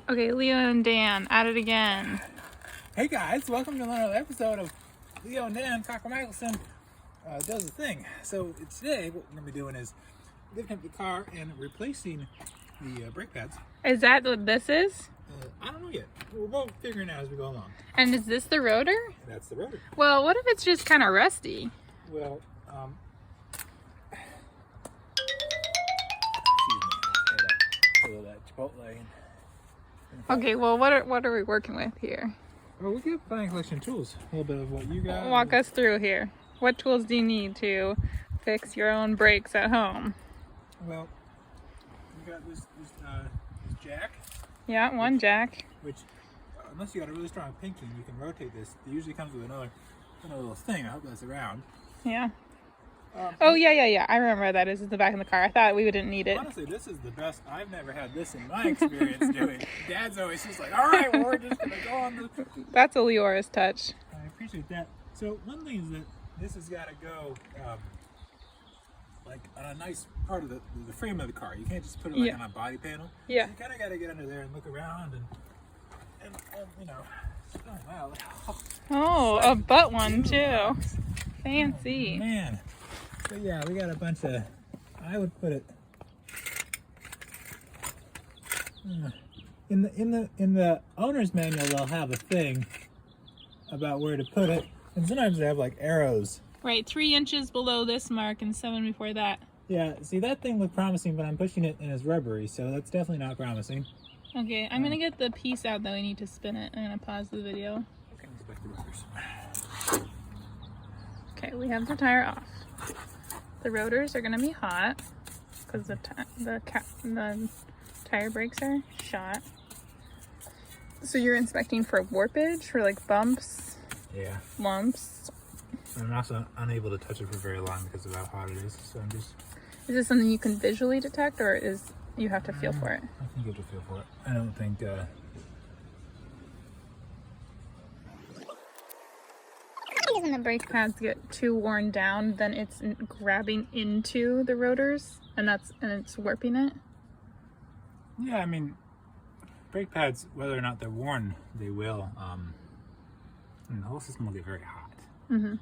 Okay, Leo and Dan, at it again. Hey guys, welcome to another episode of Leo and Dan, Cocker Michelson does a thing. So today what we're going to be doing is lifting up the car and replacing the brake pads. Is that what this is? I don't know yet. We're both figuring it out as we go along. And is this the rotor? That's the rotor. Well, what if it's just kind of rusty? Well, excuse me. That Chipotle. Okay, well, what are we working with here? Well, we get buying collection tools. A little bit of what you got. Walk us through here. What tools do you need to fix your own brakes at home? Well, we got this jack. Yeah, one jack. Which, unless you got a really strong pinky, you can rotate this. It usually comes with another little thing. I hope that's around. Yeah. Oh, yeah. I remember that is in the back of the car. I thought we wouldn't need it. Honestly, this is the best. I've never had this in my experience doing. Dad's always just like, all right, well, we're just going to go on the... That's a Leora's touch. I appreciate that. So one thing is that this has got to go like on a nice part of the frame of the car. You can't just put it like on a body panel. Yeah. So you kind of got to get under there and look around and you know. Oh, wow. Oh, a butt one too. Fancy. Oh, man. So yeah, we got a bunch of, I would put it in the owner's manual. They'll have a thing about where to put it, and sometimes they have like arrows. Right, 3 inches below this mark and 7 before that. Yeah, see, that thing looked promising, but I'm pushing it and it's rubbery, so that's definitely not promising. Okay, I'm gonna get the piece out that we need to spin it. I'm gonna pause the video. Okay, we have the tire off. The rotors are gonna be hot because the tire brakes are shot. So you're inspecting for warpage, for like bumps, yeah, lumps. I'm also unable to touch it for very long because of how hot it is. So I'm just. Is this something you can visually detect, or is you have to feel for it? I think you have to feel for it. I don't think. When the brake pads get too worn down, then it's grabbing into the rotors, and it's warping it. Yeah, I mean, brake pads, whether or not they're worn, they will. And the whole system will get very hot. Mm-hmm.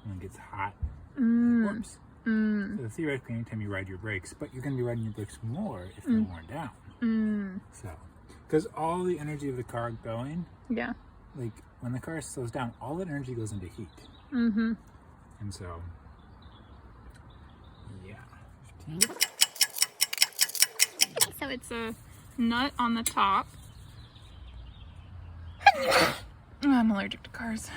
When it gets hot, it warps. Mm. So theoretically, anytime you ride your brakes, but you're going to be riding your brakes more if they're worn down. Mm. So, because all the energy of the car going, yeah, like when the car slows down, all that energy goes into heat. Mm-hmm. And so, yeah. 15. So it's a nut on the top. I'm allergic to cars.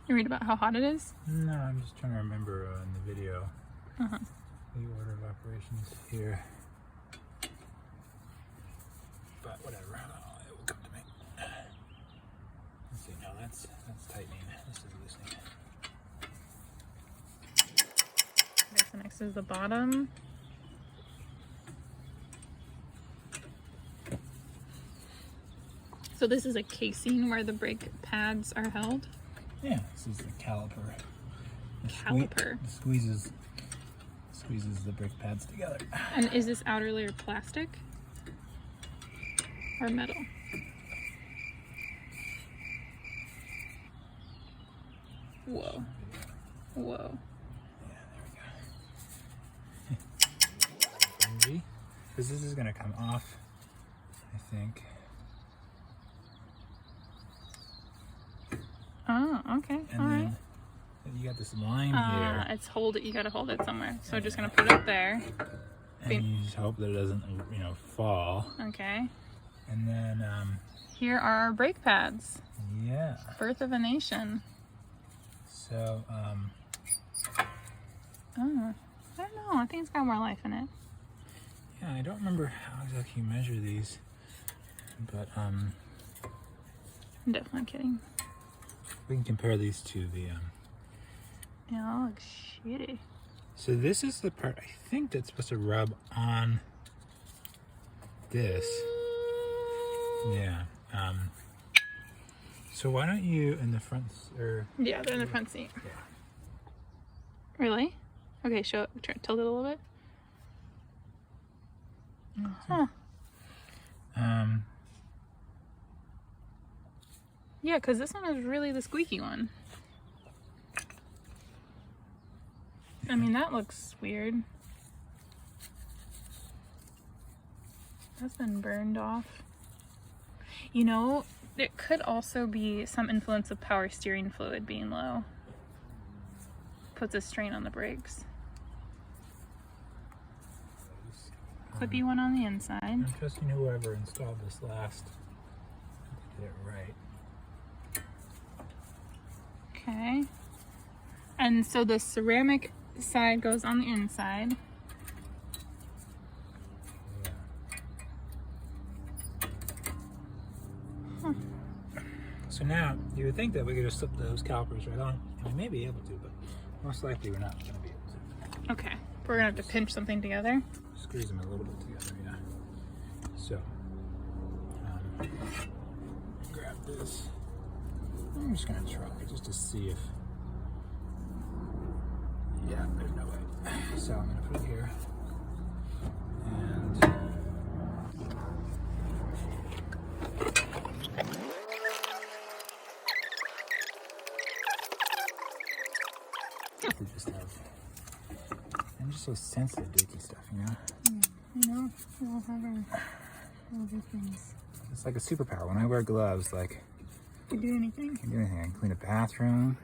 You read about how hot it is? No, I'm just trying to remember in the video the order of operations here. But whatever, it will come to me. Let's see, no, that's tightening. This is loosening. Okay, so next is the bottom. So this is a casing where the brake pads are held? Yeah, this is the caliper. Caliper. It squeezes the brake pads together. And is this outer layer plastic or metal? Whoa. Whoa. Yeah, there we go. Because this is going to come off, I think. Oh, okay. And all then right. You got this line here. You gotta hold it somewhere. So I'm just gonna put it there. And you just hope that it doesn't, fall. Okay. And then, Here are our brake pads. yeah. Birth of a nation. So, Oh, I don't know. I think it's got more life in it. yeah, I don't remember how exactly you measure these, but, I'm definitely kidding. we can compare these to the, Yeah, that looks shitty. So this is the part I think that's supposed to rub on this. Yeah. So why don't you in the front, or Yeah, they're in the front seat. yeah. Really? Okay, show it. Tilt it a little bit. Huh. Yeah, because this one is really the squeaky one. I mean, that looks weird. That's been burned off. You know, it could also be some influence of power steering fluid being low. Puts a strain on the brakes. Clippy one on the inside. I'm trusting whoever installed this last did it right. Okay. And so the ceramic side goes on the inside. Yeah. Huh. So now you would think that we could just slip those calipers right on. We may be able to, but most likely we're not going to be able to. Okay. We're gonna have to pinch something together. Squeeze them a little bit together, yeah. So, grab this. I'm just gonna try just to see if. Yeah, there's no way. So I'm gonna put it here, and they just have. I'm just so sensitive to icky stuff, you know. You know, we all have our other things. It's like a superpower. When I wear gloves, like. You do anything? I can do anything. I can clean a bathroom.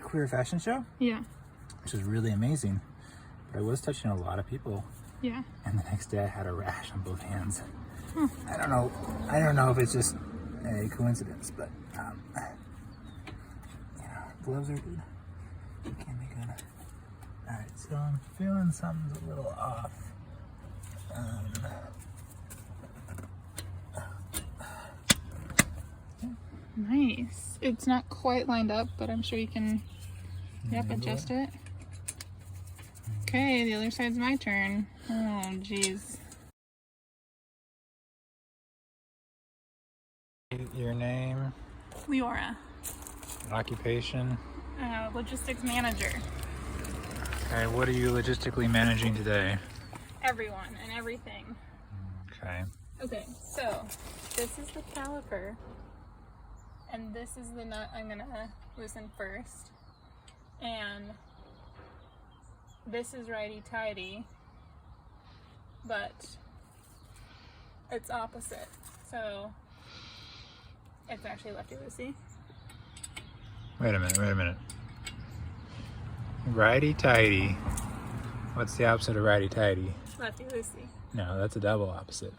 Queer fashion show, Yeah. which is really amazing. But I was touching a lot of people, Yeah. and the next day I had a rash on both hands. Huh. I don't know if it's just a coincidence, but gloves are good. They can be good. All right, so I'm feeling something's a little off. Nice. It's not quite lined up, but I'm sure you can, adjust it. Okay, the other side's my turn. Oh, jeez. Your name, Leora, occupation. logistics manager. Okay, what are you logistically managing today? Everyone and everything. Okay. Okay, so this is the caliper, and this is the nut I'm gonna loosen first, and this is righty-tighty, but it's opposite, so it's actually lefty-loosey. Wait a minute. Righty-tighty. What's the opposite of righty-tighty? Lefty-loosey. No, that's a double opposite.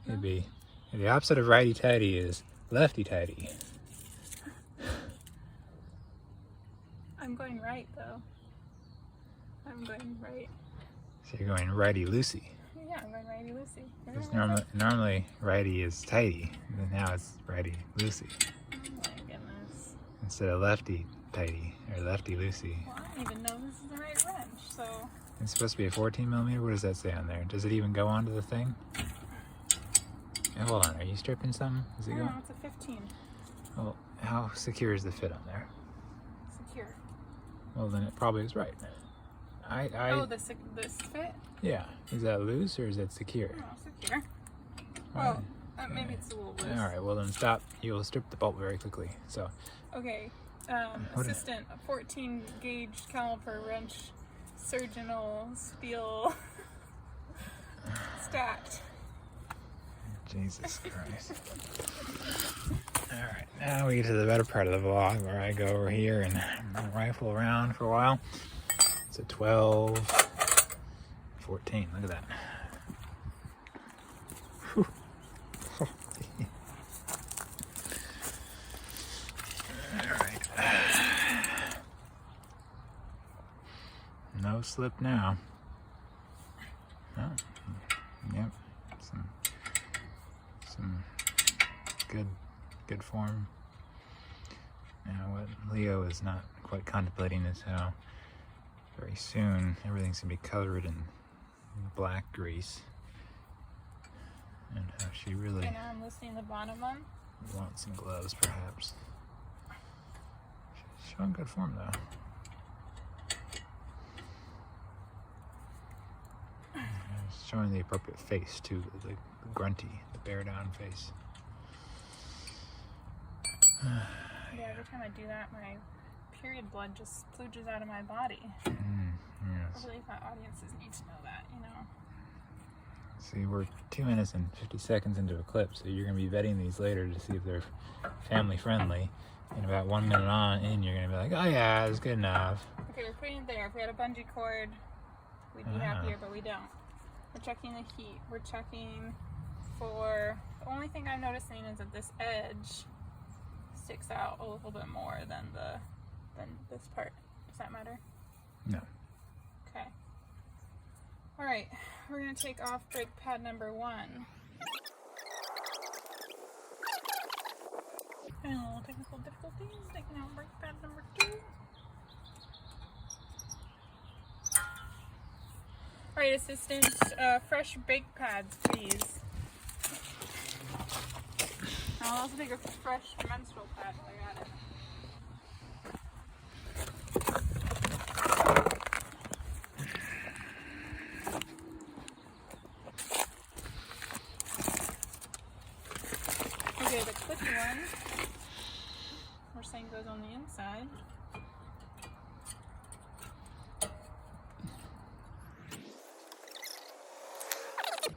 It'd be, the opposite of righty-tighty is lefty-tighty. I'm going right, though. I'm going right. So you're going righty-loosey. Yeah, I'm going righty-loosey. Because normally righty is tighty, and now it's righty-loosey. Oh my goodness. Instead of lefty-tighty, or lefty-loosey. Well, I don't even know this is the right wrench, so... It's supposed to be a 14 millimeter? What does that say on there? Does it even go onto the thing? Yeah, hold on, are you stripping something? Is it I going? don't know, it's a 15. Well, how secure is the fit on there? Secure. Well, then it probably is right. Oh, this fit? Yeah. Is that loose or is that secure? Oh, secure. Well, maybe it's a little loose. All right, well then stop. You'll strip the bolt very quickly. So. Okay. Assistant, a 14 gauge caliper wrench, surgeonal steel stacked. Jesus Christ. Alright, now we get to the better part of the vlog where I go over here and rifle around for a while. It's a 12, 14, look at that. Whew. Alright. No slip now. Oh, yep. Some good form. Now what Leo is not quite contemplating is how very soon everything's gonna be covered in black grease, and how she really And now I'm loosening the bottom one. wants some gloves perhaps. She's showing good form though. showing the appropriate face too, the grunty, the bear down face. Yeah, every time I do that, my period blood just splooges out of my body. Yes. I believe my audiences need to know that, you know. See, we're 2 minutes and 50 seconds into a clip, so you're going to be vetting these later to see if they're family friendly. And about 1 minute on in, you're going to be like, oh yeah, it's good enough. Okay, we're putting it there. If we had a bungee cord, we'd be happier, but we don't. We're checking the heat. We're checking for... The only thing I'm noticing is that this edge sticks out a little bit more than this part. Does that matter? No. Okay. All right, we're gonna take off brake pad number 1. And a little technical difficulties, taking out brake pad number 2. All right, assistant, fresh brake pads, please. I'll also take a fresh menstrual pad while you're at it. Okay, the clippy one, we're saying goes on the inside.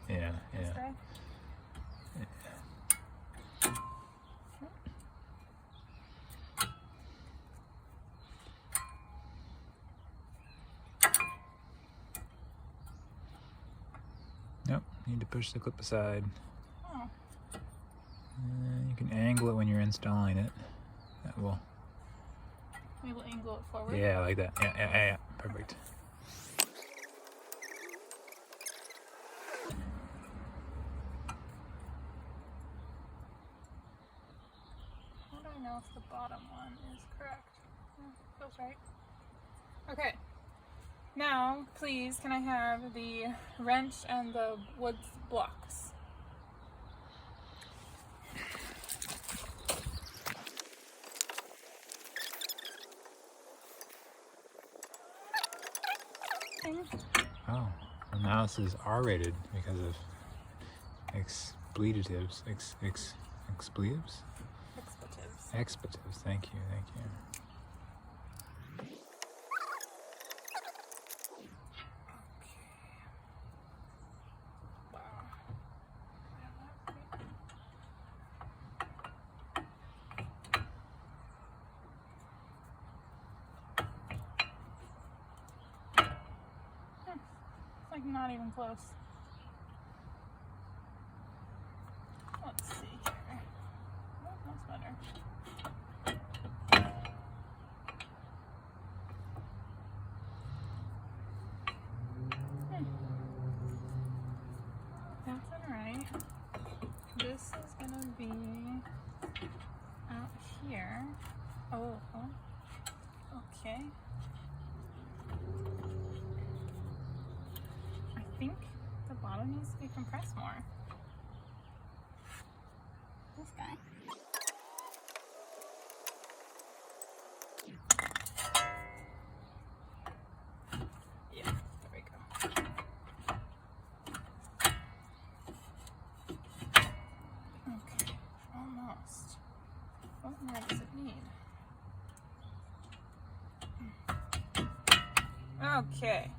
Yeah, This yeah. way. Nope, need to push the clip aside. Oh, You can angle it when you're installing it. That will. we will angle it forward. Yeah, like that. Yeah. Perfect. How do I know if the bottom one is correct? Feels right. Okay. Now, please, can I have the wrench and the wood blocks? Oh, well now this is R-rated because of expletives. Expletives? Expletives. Expletives. Thank you. Wow. It's like not even close. Let's see here. Oh, that's better. That's alright. This is gonna be out here. Oh, okay. I think the bottom needs to be compressed more. This guy. Yeah, there we go. Okay, almost. What more does it need? Okay.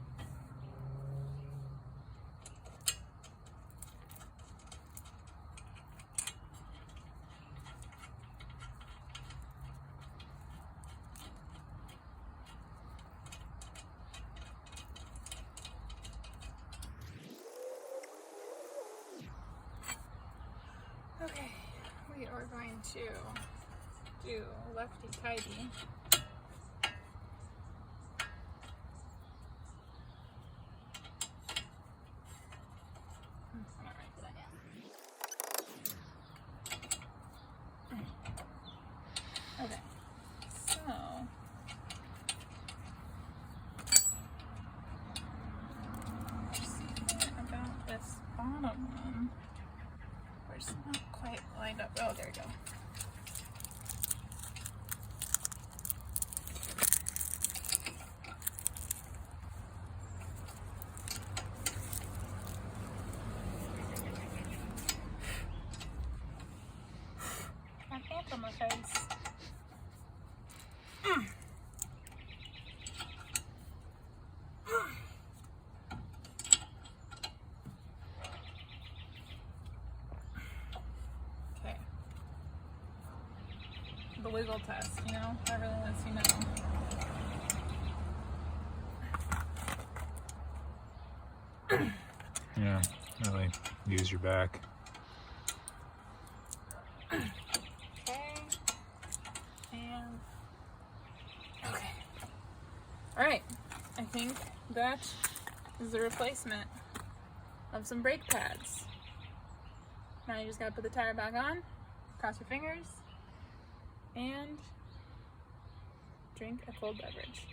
Okay, we are going to do lefty tighty. I'm gonna write that down. Okay, so about this bottom one. We're just not quite lined up. Oh, there we go. the wiggle test, you know? That really lets you know. Yeah, really use your back. Okay. And okay. Alright. I think that is the replacement of some brake pads. Now you just gotta put the tire back on, cross your fingers, and drink a cold beverage.